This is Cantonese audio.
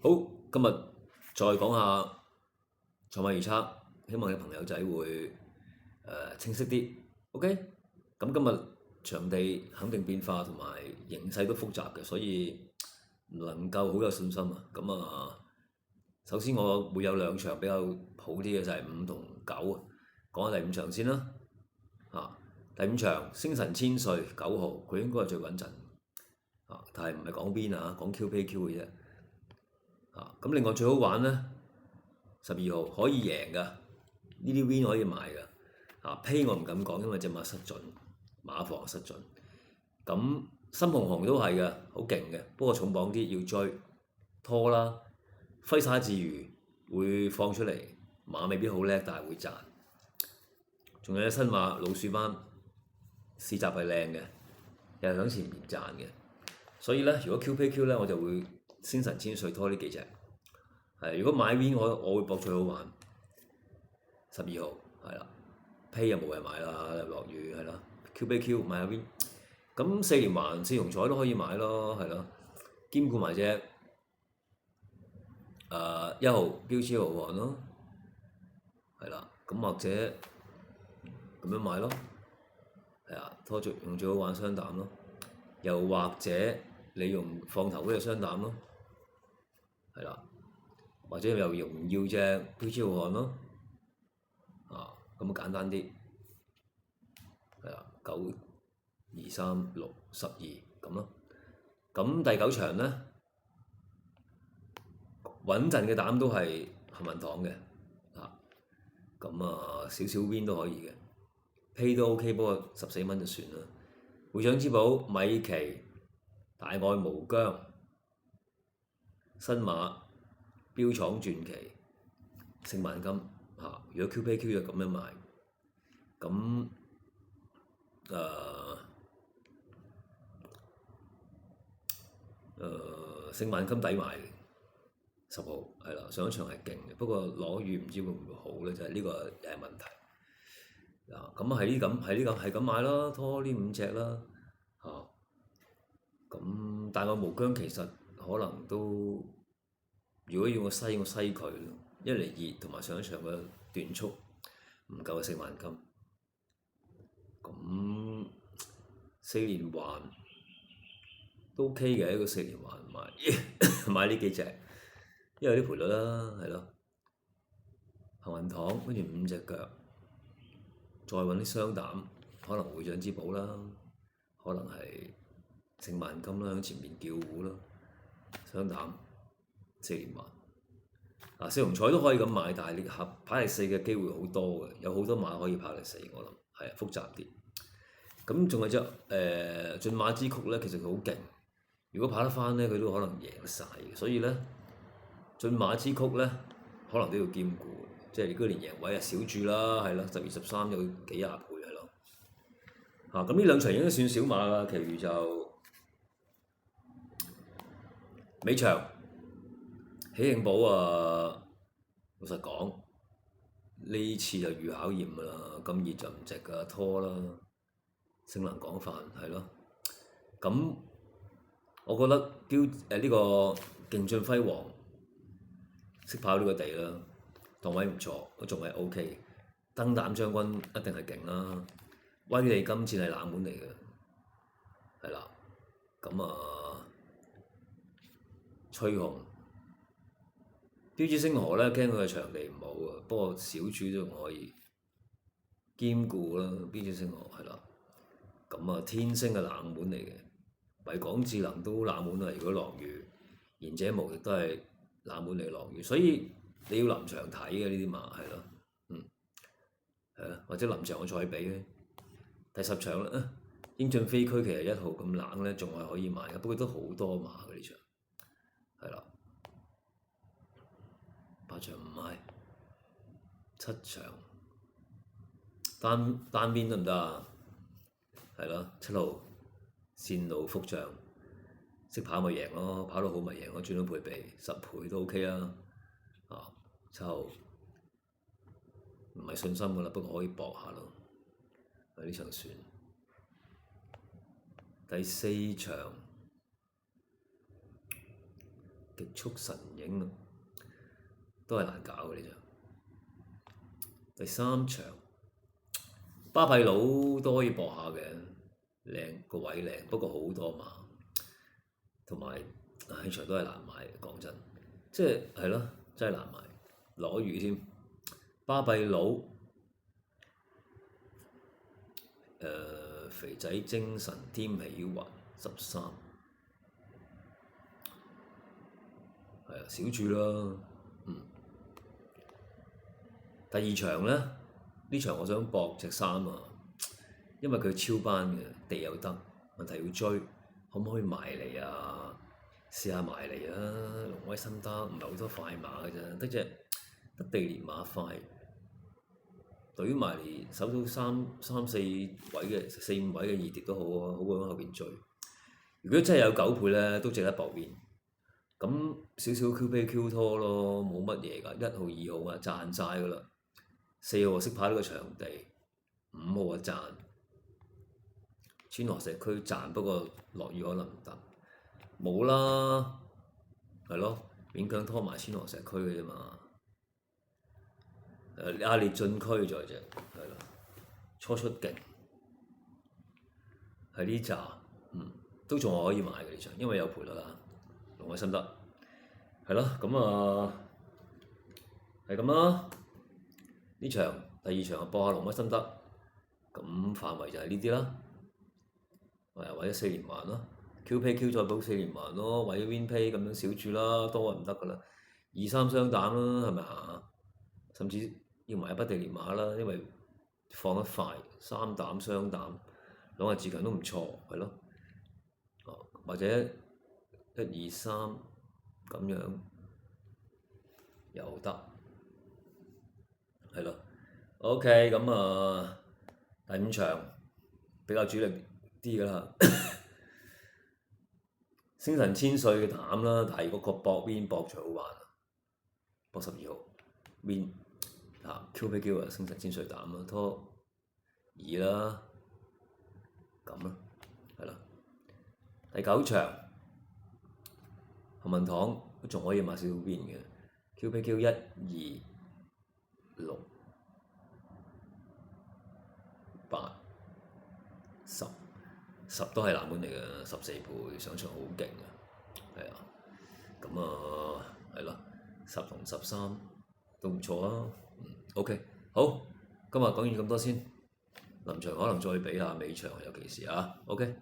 好，今日再講下賽馬預測，希望你朋友仔會清晰啲。OK，咁今日場地肯定變化同埋形勢都複雜嘅，所以唔能夠好有信心啊。咁啊，首先我會有兩場比較好啲嘅，就係5同9啊。講下第五場先啦。第五場星神千歲9號，佢應該係最穩陣。但係唔係講邊啊？講 QPQ 嘅啫。咁另外最好玩呢，12號可以贏㗎，呢啲 win 可以買㗎。Pay 我唔敢講，因為隻馬失準，馬房失準。咁新紅紅都係嘅，好勁嘅，不過重磅啲要追拖啦。揮灑自如會放出嚟，馬未必好叻，但係會賺。仲有隻新馬老鼠班試閘係靚嘅，又係響前面賺嘅。所以呢，如果 QPQ 呢，我就會星神千歲拖呢幾隻。如果買 win 我會博最好玩12號係啦，Pay 又冇人買啦，落雨係啦 ，QPQ 買下 win。咁4連環四重彩都可以買咯，係咯，兼顧埋隻1號標誌豪漢咯，係啦，咁或者咁樣買咯，係啊，拖住用最好玩雙膽咯，又或者你用放頭嗰隻雙膽咯，係啦，或者又用要隻標誌豪漢咯，咁簡單啲，係啦，9、2、3、6、12咁咯。咁第9場呢，穩陣嘅膽都係幸運堂嘅，咁少少 win 都可以嘅，Pay 都 OK，不過14蚊就算啦。會長之寶、米奇、大愛無疆、新馬、標廠傳奇、聖萬金如果 QPQ 就咁樣買，咁聖萬金抵買10號係啦，上一場係勁嘅，不過攞雨唔知會唔會好呢？就係呢個又係問題。咁係咁買啦，拖呢5隻啦。咁大愛無疆其實可能都，如果要我西佢，一嚟熱同埋上一場嘅段速唔夠聖萬金。咁4連環都 OK 嘅，一個4連環買呢幾隻，因為有啲賠率啦，係咯。幸運堂跟住5隻腳，再揾啲雙膽，可能會長之寶啦，可能係聖萬金啦，喺前面叫糊啦，雙膽4連環。四重彩都可以咁買，但係你合排第4嘅機會好多嘅，有好多馬可以排第4，我諗係複雜啲。咁仲有隻駿馬之曲呢，其實佢好勁，如果跑得返呢，佢都可能贏晒嘅。所以呢，駿馬之曲呢，可能都要兼顧，即係如果連贏位少注啦，係啦，10月13有幾廿倍係咯。咁呢兩場已經算小馬啦，其餘就尾場喜慶寶老實講呢次就遇考驗㗎啦，咁熱就唔值㗎，拖啦。性能廣泛係咯，咁我覺得呢個勁進輝煌識跑呢個地啦，檔位唔錯，都仲係 OK。燈膽將軍一定係勁啦，威利今次係冷門嚟嘅，係啦，咁翠紅標誌星河呢，驚佢嘅場地唔好啊，不過小注都仲可以兼顧啦，標誌星河係啦。天星嘅冷門嚟嘅，維港智能都冷門啦。如果落雨，賢者無亦都係冷門嚟落雨，所以你要臨場睇嘅呢啲馬係咯，或者臨場我再比咧。第10場啦，英俊飛區其實1號咁冷呢，仲係可以買嘅，不過都好多馬嘅呢場，係啦，8場唔買，7場單邊得唔得啊？係咯，7號線路福將識跑咪贏咯，跑得好咪贏咯，轉到倍比10倍都 OK 啦。7號唔係信心㗎啦，不過可以搏下咯。呢場算第4場極速神影啊，都係難搞嘅呢場。第三場，巴閉佬都可以搏下嘅，靚個位靚，不過好多馬，同埋呢場都係難買，講真，即係咯，真係難買，攞魚添。巴閉佬，肥仔精神添起雲13，係啊，小注啦，第二場呢場我想搏隻3啊，因為佢超班嘅，地又得，問題要追，可唔可以埋嚟啊？試下埋嚟啊！龍威森得，唔係好多快馬嘅啫，得地連馬快，對埋嚟守到三四位嘅4、5位嘅二碟都好啊，好過喺後邊追。如果真係有9倍呢，都值得搏邊。咁少少 QPQ 拖咯，冇乜嘢㗎，1號2號啊賺晒㗎啦。4號識跑呢個場地，5號啊賺，川河石區賺，不過落雨可能唔得，冇啦，係咯，勉強拖埋川河石區嘅啫嘛。亞列進區在隻，係咯，初出勁，係呢扎，都仲可以買嘅呢場，因為有賠率啦，龍威森得，係咯，咁啊，係咁啦。呢場第二場啊，博下龍威森得，咁範圍就係呢啲啦，或者4連環咯 ，QPQ 再補4連環咯，或者 WinPay 咁樣小注啦，多啊唔得噶啦，2、3雙膽啦，係咪啊？甚至要埋一筆地連馬啦，因為放得快，3膽雙膽兩個自強都唔錯，係咯，或者1、2、3咁樣又得。係咯，OK，咁啊，第5場比較主力啲㗎啦，星神千歲嘅膽啦，但係嗰個搏 Win 搏最好玩，搏12號 Win QPQ 啊，星神千歲膽啦，拖2啦，咁啦，係啦，第9場何文堂都仲可以買少少 Win 嘅 QPQ 1、2、6、8、10都係冷門嚟嘅，14倍上場好勁嘅，係啊，咁啊係咯，10同13都唔錯啊，OK，好，今日講完咁多先，臨場可能再比下尾場，尤其是啊，OK。